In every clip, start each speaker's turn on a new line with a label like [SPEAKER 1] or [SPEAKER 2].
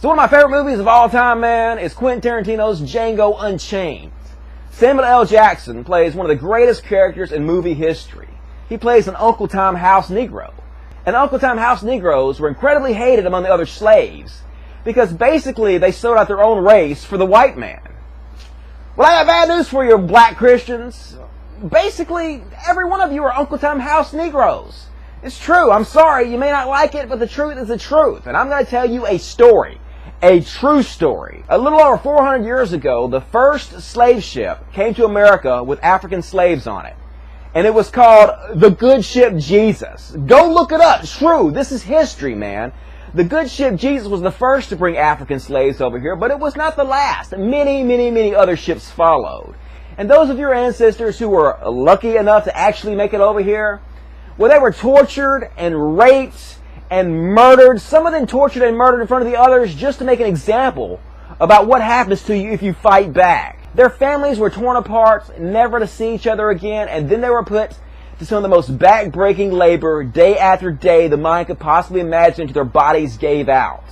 [SPEAKER 1] So one of my favorite movies of all time, man, is Quentin Tarantino's Django Unchained. Samuel L. Jackson plays one of the greatest characters in movie history. He plays an Uncle Tom house Negro. And Uncle Tom house Negroes were incredibly hated among the other slaves because basically they sold out their own race for the white man. Well, I got bad news for you, black Christians. Basically, every one of you are Uncle Tom house Negroes. It's true. I'm sorry. You may not like it, but the truth is the truth. And I'm going to tell you a story. A true story. A little over 400 years ago, the first slave ship came to America with African slaves on it. And it was called the Good Ship Jesus. Go look it up. It's true. This is history, man. The Good Ship Jesus was the first to bring African slaves over here, but it was not the last. Many other ships followed. And those of your ancestors who were lucky enough to actually make it over here, well, they were tortured and raped and murdered. Some of them tortured and murdered in front of the others just to make an example about what happens to you if you fight back. Their families were torn apart, never to see each other again, and then they were put to some of the most back-breaking labor day after day the mind could possibly imagine until their bodies gave out.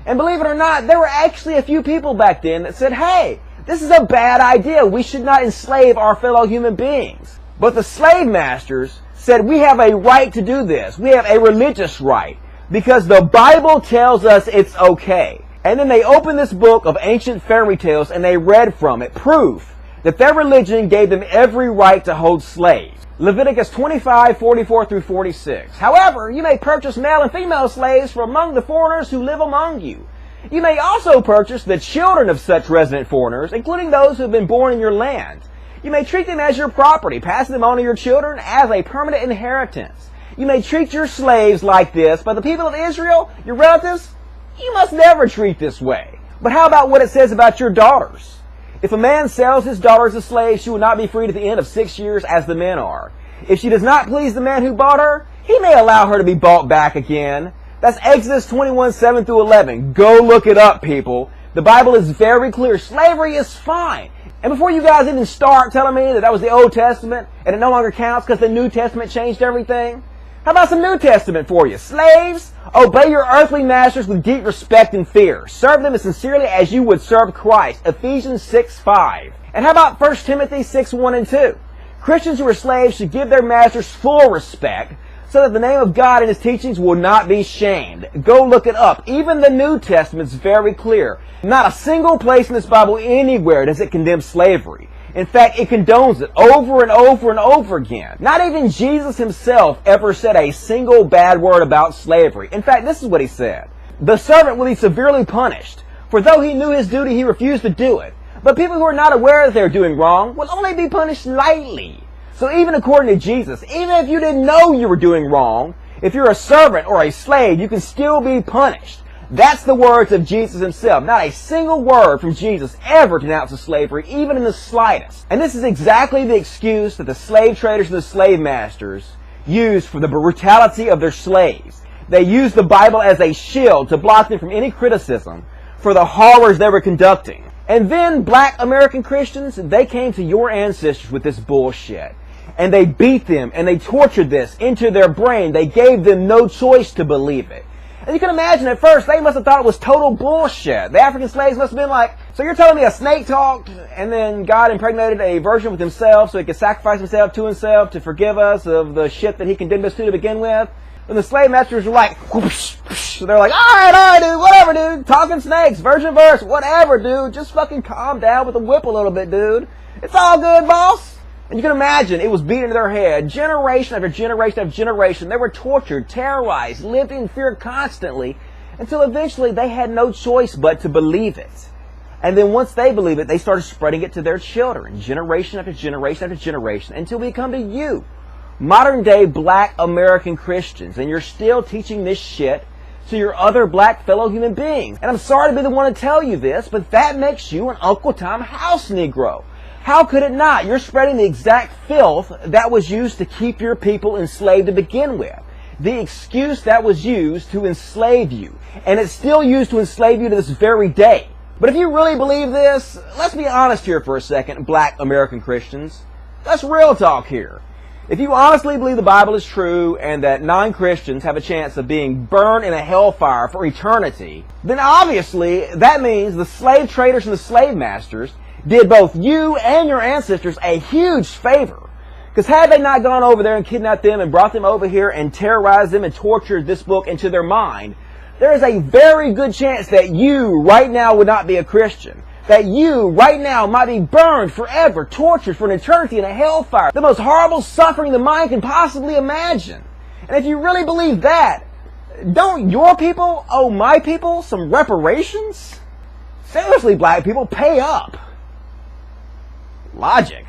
[SPEAKER 1] And believe it or not, there were actually a few people back then that said, hey, this is a bad idea. We should not enslave our fellow human beings. But the slave masters said, we have a right to do this. We have a religious right because the Bible tells us it's okay. And then they opened this book of ancient fairy tales and they read from it proof that their religion gave them every right to hold slaves. Leviticus 25:44 through 46. However, you may purchase male and female slaves from among the foreigners who live among you. You may also purchase the children of such resident foreigners, including those who have been born in your land. You may treat them as your property, passing them on to your children as a permanent inheritance. You may treat your slaves like this, but the people of Israel, your relatives, you must never treat this way. But how about what it says about your daughters? If a man sells his daughters as slaves, she will not be freed at the end of 6 years as the men are. If she does not please the man who bought her, he may allow her to be bought back again. That's Exodus 21:7 through 11. Go look it up, people. The Bible is very clear. Slavery is fine. And before you guys even start telling me that that was the Old Testament and it no longer counts because the New Testament changed everything, how about some New Testament for you? Slaves, obey your earthly masters with deep respect and fear. Serve them as sincerely as you would serve Christ. Ephesians 6:5. And how about 1 Timothy 6:1 and 2? Christians who are slaves should give their masters full respect so that the name of God and His teachings will not be shamed. Go look it up. Even the New Testament is very clear. Not a single place in this Bible anywhere does it condemn slavery. In fact, it condones it over and over and over again. Not even Jesus Himself ever said a single bad word about slavery. In fact, this is what He said. The servant will be severely punished, for though he knew his duty, he refused to do it. But people who are not aware that they're doing wrong will only be punished lightly. So even according to Jesus, even if you didn't know you were doing wrong, if you're a servant or a slave, you can still be punished. That's the words of Jesus Himself. Not a single word from Jesus ever denounces slavery, even in the slightest. And this is exactly the excuse that the slave traders and the slave masters used for the brutality of their slaves. They used the Bible as a shield to block them from any criticism for the horrors they were conducting. And then black American Christians, they came to your ancestors with this bullshit. And they beat them and they tortured this into their brain. They gave them no choice to believe it. And you can imagine at first, they must have thought it was total bullshit. The African slaves must have been like, so you're telling me a snake talked and then God impregnated a virgin with Himself so He could sacrifice Himself to Himself to forgive us of the shit that He condemned us to begin with? And the slave masters were like, whoosh, whoosh. They're like, all right, dude, whatever, dude. Talking snakes, virgin verse, whatever, dude. Just fucking calm down with the whip a little bit, dude. It's all good, boss. And you can imagine it was beaten into their head, generation after generation after generation. They were tortured, terrorized, lived in fear constantly, until eventually they had no choice but to believe it. And then once they believe it, they started spreading it to their children, generation after generation after generation, until we come to you, modern day black American Christians, and you're still teaching this shit to your other black fellow human beings. And I'm sorry to be the one to tell you this, but that makes you an Uncle Tom house Negro. How could it not? You're spreading the exact filth that was used to keep your people enslaved to begin with. The excuse that was used to enslave you. And it's still used to enslave you to this very day. But if you really believe this, let's be honest here for a second, black American Christians. Let's real talk here. If you honestly believe the Bible is true and that non-Christians have a chance of being burned in a hellfire for eternity, then obviously that means the slave traders and the slave masters did both you and your ancestors a huge favor. Because had they not gone over there and kidnapped them and brought them over here and terrorized them and tortured this book into their mind, there is a very good chance that you right now would not be a Christian. That you right now might be burned forever, tortured for an eternity in a hellfire. The most horrible suffering the mind can possibly imagine. And if you really believe that, don't your people owe my people some reparations? Seriously, black people, pay up. Logic.